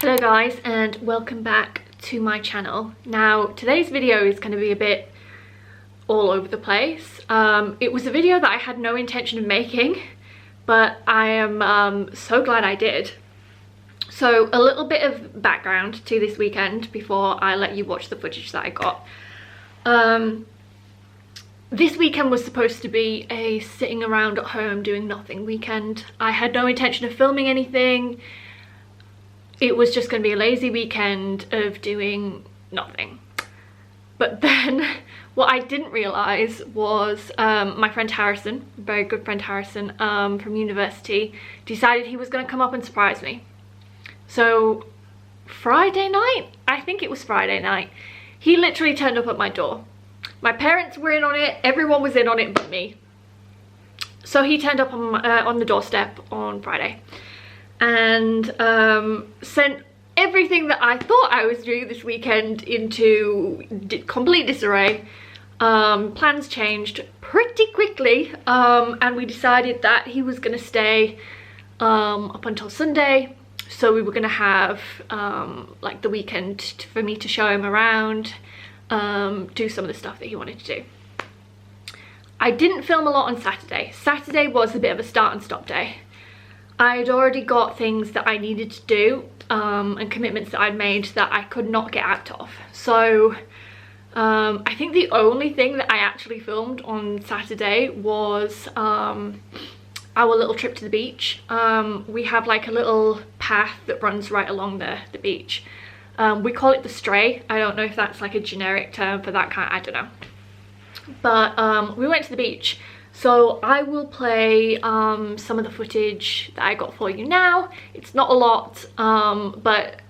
Hello guys, and welcome back to my channel. Now today's video is going to be a bit all over the place. It was a video that I had no intention of making, but I am so glad I did. So a little bit of background to this weekend before I let you watch the footage that I got. This weekend was supposed to be a sitting around at home doing nothing weekend. I had no intention of filming anything. It was just going to be a lazy weekend of doing nothing. But then what I didn't realise was my friend Harrison, very good friend Harrison from university, decided he was going to come up and surprise me. So Friday night, I think it was Friday night, he literally turned up at my door. My parents were in on it, everyone was in on it but me. So he turned up on the doorstep on Friday and sent everything that I thought I was doing this weekend into complete disarray. Plans changed pretty quickly, and we decided that he was going to stay up until Sunday, so we were going to have like the weekend for me to show him around, do some of the stuff that he wanted to do. I didn't film a lot on Saturday. Saturday was a bit of a start and stop day. I'd already got things that I needed to do and commitments that I'd made that I could not get out of. So I think the only thing that I actually filmed on Saturday was our little trip to the beach. We have like a little path that runs right along the beach. We call it the Stray. I don't know if that's like a generic term for that kind, I don't know. But we went to the beach. So I will play some of the footage that I got for you now. It's not a lot, but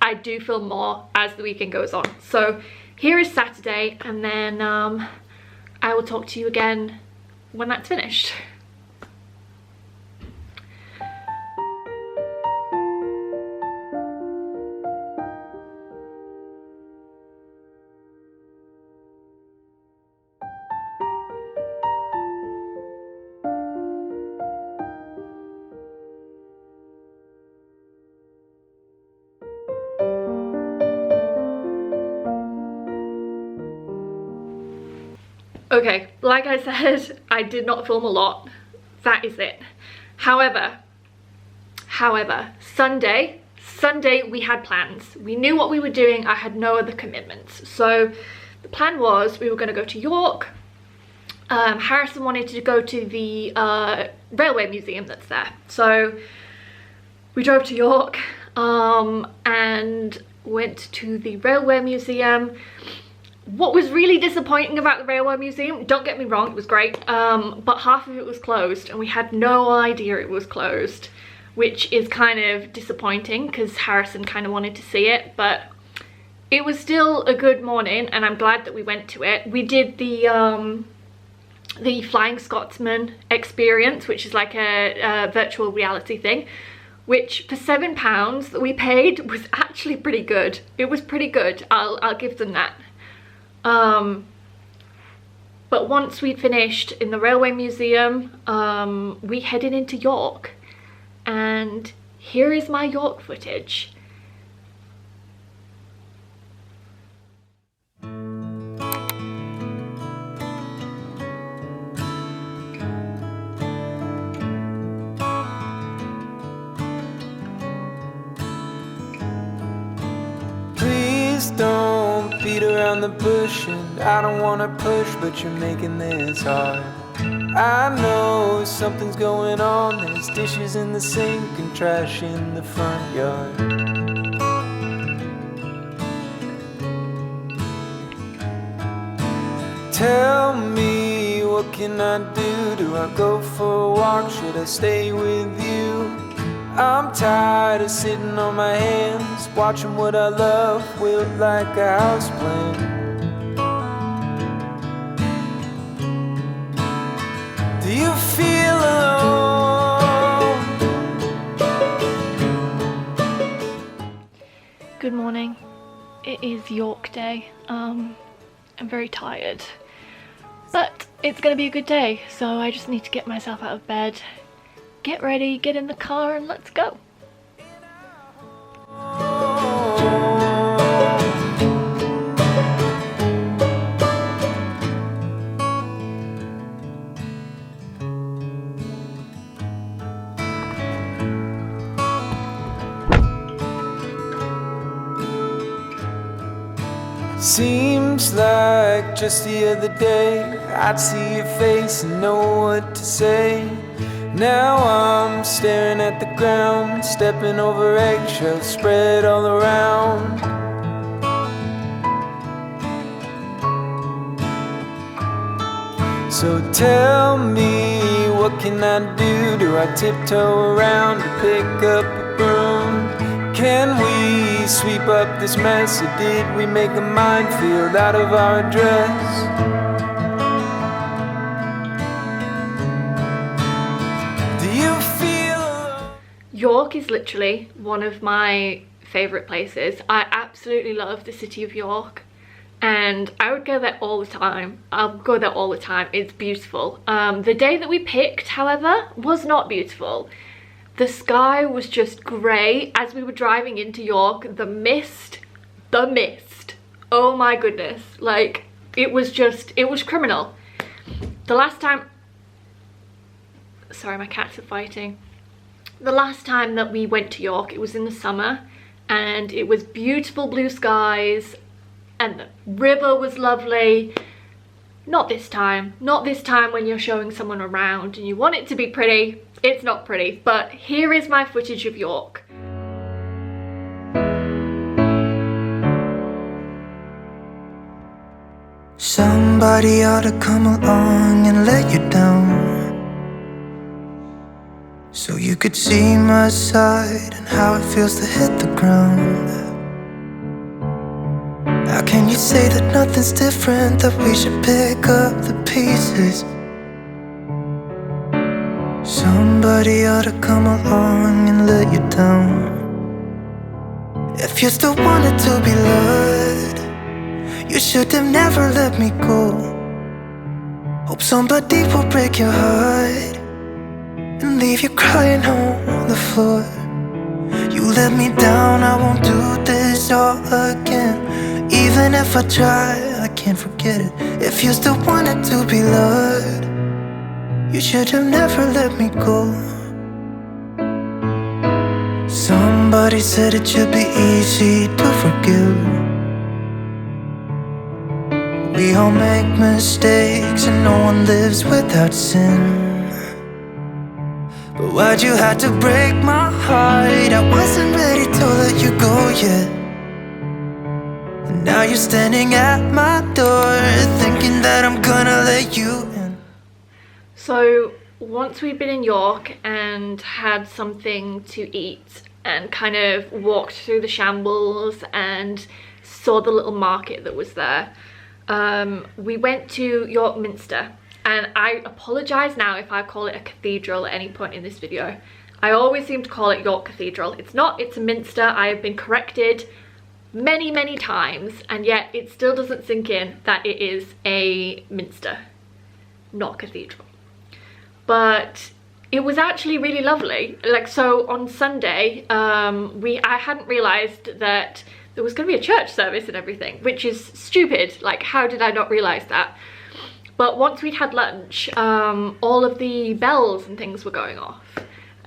I do film more as the weekend goes on. So here is Saturday, and then I will talk to you again when that's finished. Okay, like I said, I did not film a lot. That is it. However, Sunday we had plans. We knew what we were doing. I had no other commitments. So the plan was we were going to go to York. Harrison wanted to go to the railway museum that's there. So we drove to York and went to the railway museum. What was really disappointing about the railway museum, don't get me wrong, it was great, but half of it was closed and we had no idea it was closed, which is kind of disappointing because Harrison kind of wanted to see it. But it was still a good morning and I'm glad that we went to it. We did the Flying Scotsman experience, which is like a virtual reality thing, which for £7 that we paid was actually pretty good. It was pretty good, I'll give them that. But once we'd finished in the railway museum, we headed into York, and here is my York footage. Please don't beat around the bush, and I don't wanna push, but you're making this hard. I know something's going on. There's dishes in the sink and trash in the front yard. Tell me, what can I do? Do I go for a walk? Should I stay with you? I'm tired of sitting on my hands, watching what I love wilt like a houseplant. Do you feel alone? Good morning. It is York Day. I'm very tired, but it's gonna be a good day, so I just need to get myself out of bed, get ready, get in the car, and let's go. Seems like just the other day I'd see your face and know what to say. Now I'm staring at the ground, stepping over eggshells spread all around. So tell me, what can I do? Do I tiptoe around to pick up a broom? Can we sweep up this mess, or did we make a minefield out of our address? Do you feel... York is literally one of my favourite places. I absolutely love the city of York, and I would go there all the time. I'll go there all the time. It's beautiful. The day that we picked, however, was not beautiful. The sky was just grey. As we were driving into York, the mist, oh my goodness, like it was criminal. The last time, sorry, my cats are fighting. The last time that we went to York, it was in the summer, and it was beautiful blue skies, and the river was lovely. Not this time when you're showing someone around and you want it to be pretty. It's not pretty, but here is my footage of York. Somebody ought to come along and let you down, so you could see my side and how it feels to hit the ground. How can you say that nothing's different, that we should pick up the pieces? Somebody ought to come along and let you down. If you still wanted to be loved, you should have never let me go. Hope somebody will break your heart and leave you crying on the floor. You let me down, I won't do this all again. Even if I try, I can't forget it. If you still wanted to be loved, you should have never let me go. Somebody said it should be easy to forgive. We all make mistakes and no one lives without sin. But why'd you have to break my heart? I wasn't ready to let you go yet. And now you're standing at my door, thinking that I'm gonna let you in. So once we'd been in York and had something to eat and kind of walked through the shambles and saw the little market that was there, we went to York Minster. And I apologise now if I call it a cathedral at any point in this video. I always seem to call it York Cathedral. It's not, it's a minster. I have been corrected many times, and yet it still doesn't sink in that it is a minster, not cathedral. But it was actually really lovely. Like, so on Sunday, I hadn't realised that there was going to be a church service and everything, which is stupid. Like, how did I not realise that? But once we'd had lunch, all of the bells and things were going off.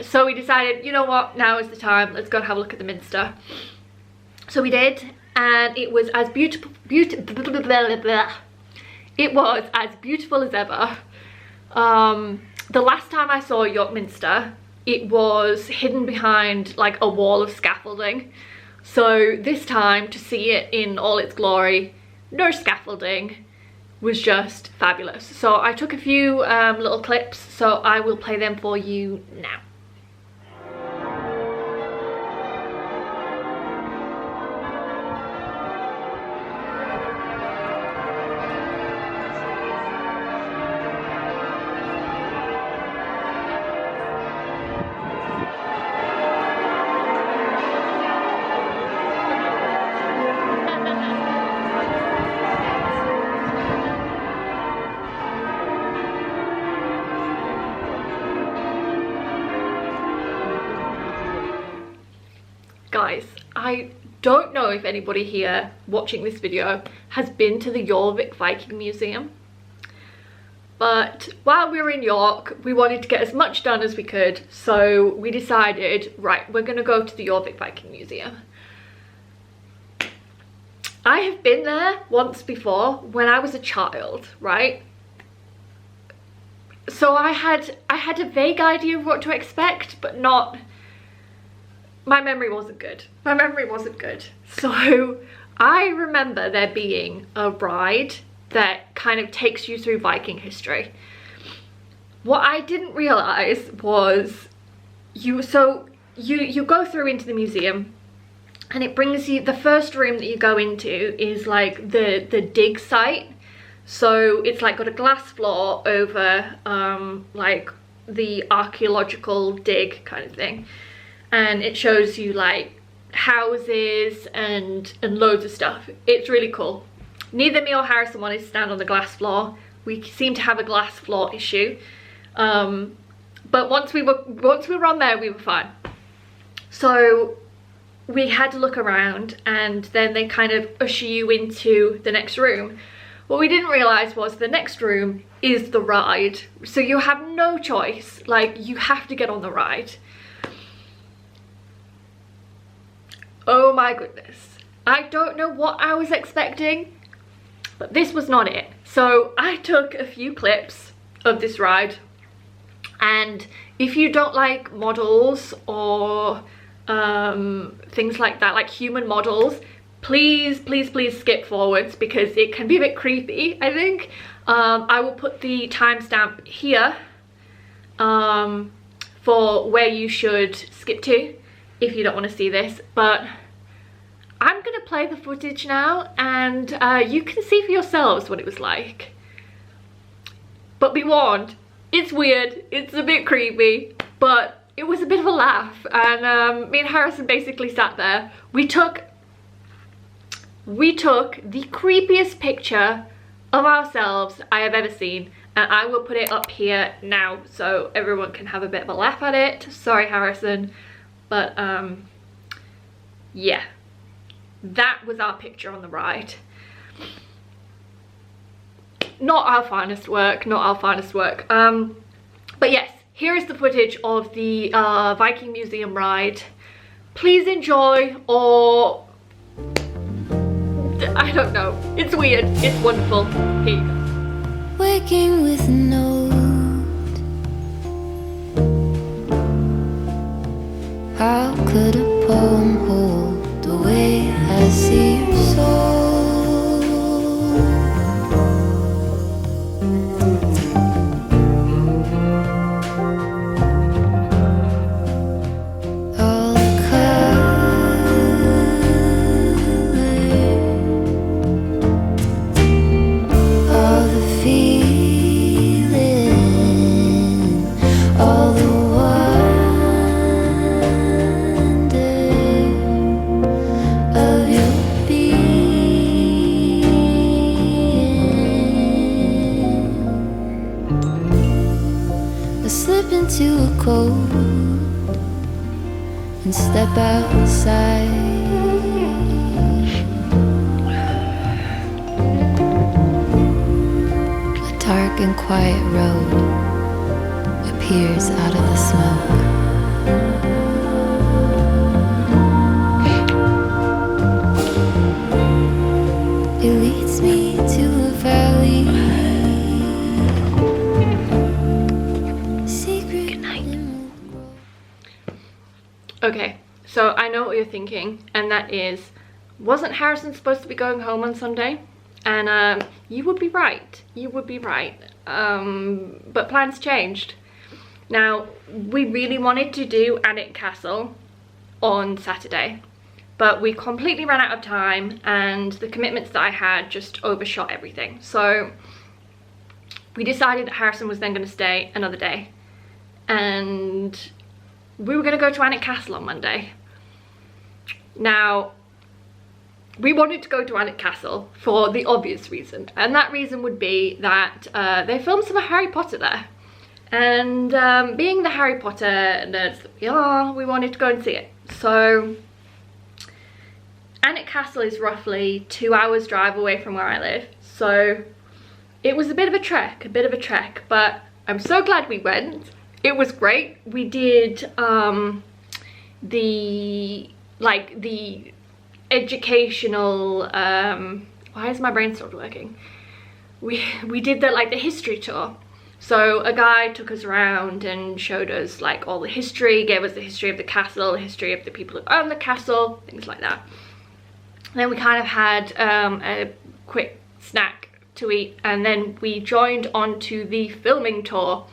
So we decided, you know what, now is the time, let's go and have a look at the minster. So we did, and it was as beautiful as ever. The last time I saw York Minster, it was hidden behind like a wall of scaffolding. So this time, to see it in all its glory, no scaffolding, was just fabulous. So I took a few little clips, so I will play them for you now. Guys, I don't know if anybody here watching this video has been to the Alnwick Viking Museum, but while we were in York, we wanted to get as much done as we could, so we decided, right, we're gonna go to the Alnwick Viking Museum. I have been there once before when I was a child, right? So I had a vague idea of what to expect, but not, my memory wasn't good. My memory wasn't good. So I remember there being a ride that kind of takes you through Viking history. What I didn't realize was you go through into the museum, and it brings you, the first room that you go into is like the dig site. So it's like got a glass floor over like the archaeological dig kind of thing, and it shows you like houses and loads of stuff. It's really cool. Neither me or Harrison wanted to stand on the glass floor. We seem to have a glass floor issue, but once we were on there, we were fine. So we had to look around, and then they kind of usher you into the next room. What we didn't realize was the next room is the ride, so you have no choice. Like, you have to get on the ride. Oh my goodness, I don't know what I was expecting, but this was not it. So I took a few clips of this ride, and if you don't like models or things like that, like human models, please skip forwards, because it can be a bit creepy, I think. I will put the timestamp here for where you should skip to if you don't want to see this, but I'm gonna play the footage now, and you can see for yourselves what it was like. But be warned, it's weird, it's a bit creepy, but it was a bit of a laugh. And me and Harrison basically sat there. We took the creepiest picture of ourselves I have ever seen, and I will put it up here now so everyone can have a bit of a laugh at it. Sorry, Harrison, but yeah, that was our picture on the ride. Not our finest work, not our finest work. But yes, here is the footage of the Viking Museum ride. Please enjoy, or I don't know. It's weird, it's wonderful. Here you go. Waking with a note. How could a poem hold the way I see your soul? Into a cold and step outside. A dark and quiet road appears out of the smoke. It leads me to a valley. Okay, so I know what you're thinking, and that is, wasn't Harrison supposed to be going home on Sunday? And you would be right, you would be right, but plans changed. Now, we really wanted to do Alnwick Castle on Saturday, but we completely ran out of time, and the commitments that I had just overshot everything. So we decided that Harrison was then going to stay another day, and we were going to go to Alnwick Castle on Monday. Now, we wanted to go to Alnwick Castle for the obvious reason, and that reason would be that they filmed some Harry Potter there. And being the Harry Potter nerds that we are, we wanted to go and see it. So, Alnwick Castle is roughly 2 hours drive away from where I live. So, it was a bit of a trek, but I'm so glad we went. It was great. We did the educational, why is my brain still working? We did the history tour. So a guy took us around and showed us like all the history, gave us the history of the castle, the history of the people who own the castle, things like that. Then we kind of had a quick snack to eat, and then we joined onto the filming tour,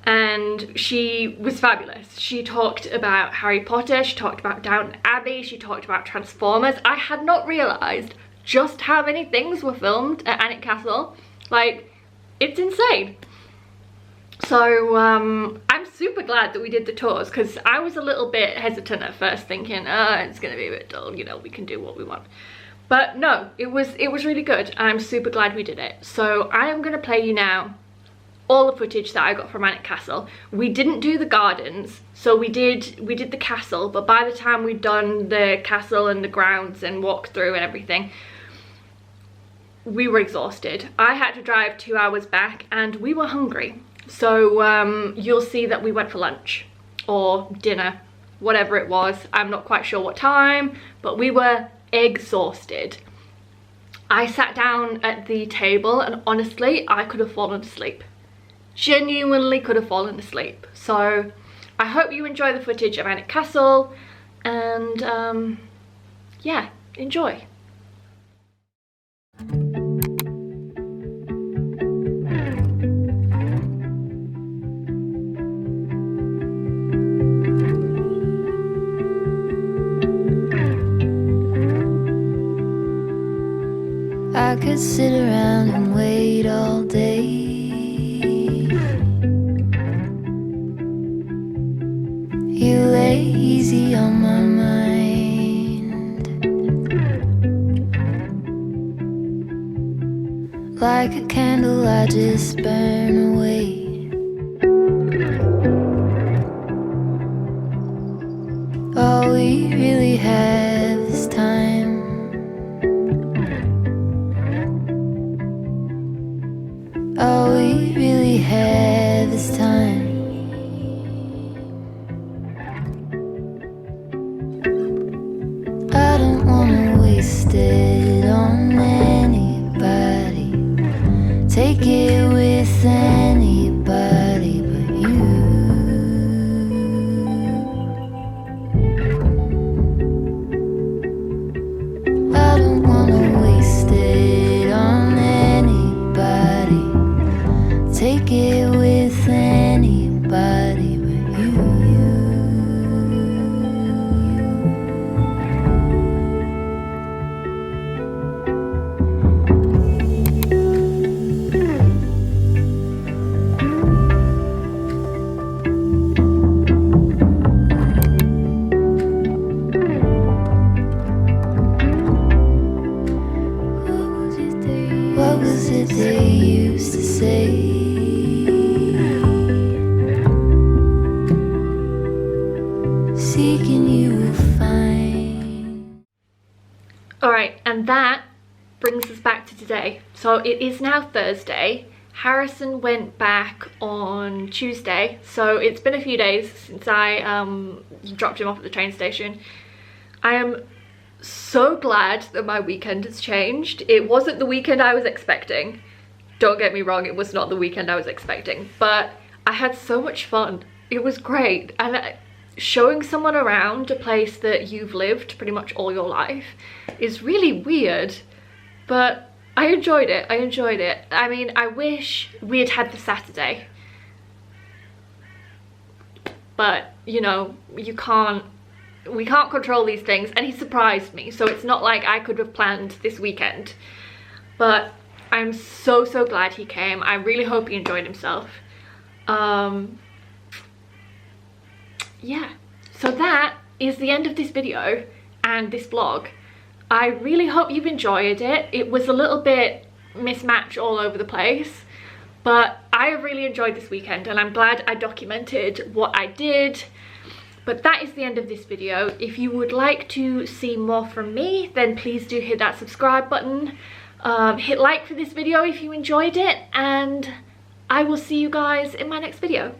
and she was fabulous. She talked about Harry Potter, she talked about Downton Abbey, she talked about Transformers. I had not realised just how many things were filmed at Alnwick Castle. Like, it's insane. So I'm super glad that we did the tours, because I was a little bit hesitant at first, thinking, it's gonna be a bit dull, you know, we can do what we want. But no, it was really good, and I'm super glad we did it. So I am gonna play you now all the footage that I got from Alnwick Castle. We didn't do the gardens, so we did the castle, but by the time we'd done the castle and the grounds and walked through and everything, we were exhausted. I had to drive 2 hours back, and we were hungry. So you'll see that we went for lunch or dinner, whatever it was. I'm not quite sure what time, but we were exhausted. I sat down at the table, and honestly, I could have fallen asleep. Genuinely could have fallen asleep. So I hope you enjoy the footage of Alnwick Castle, and yeah, enjoy. I could sit around and wait all day. You lay easy on my mind, like a candle I just burn away. All we really have is time. All we really have is time. I don't wanna waste it on anybody. Take it with anybody but you. I don't wanna waste it on anybody. Take it with anybody but you. What was it they used to say? Seeking you will find. Alright, and that brings us back to today. So it is now Thursday. Harrison went back on Tuesday, so it's been a few days since I dropped him off at the train station. I am so glad that my weekend has changed. It wasn't the weekend I was expecting. Don't get me wrong, it was not the weekend I was expecting, but I had so much fun. It was great, and showing someone around a place that you've lived pretty much all your life is really weird, but I enjoyed it. I enjoyed it. I mean, I wish we had had the Saturday, but you know, we can't control these things, and he surprised me, so it's not like I could have planned this weekend. But I'm so glad he came. I really hope he enjoyed himself. Yeah, so that is the end of this video and this vlog. I really hope you've enjoyed it. It was a little bit mismatched all over the place, but I really enjoyed this weekend, and I'm glad I documented what I did. But that is the end of this video. If you would like to see more from me, then please do hit that subscribe button. Hit like for this video if you enjoyed it, and I will see you guys in my next video.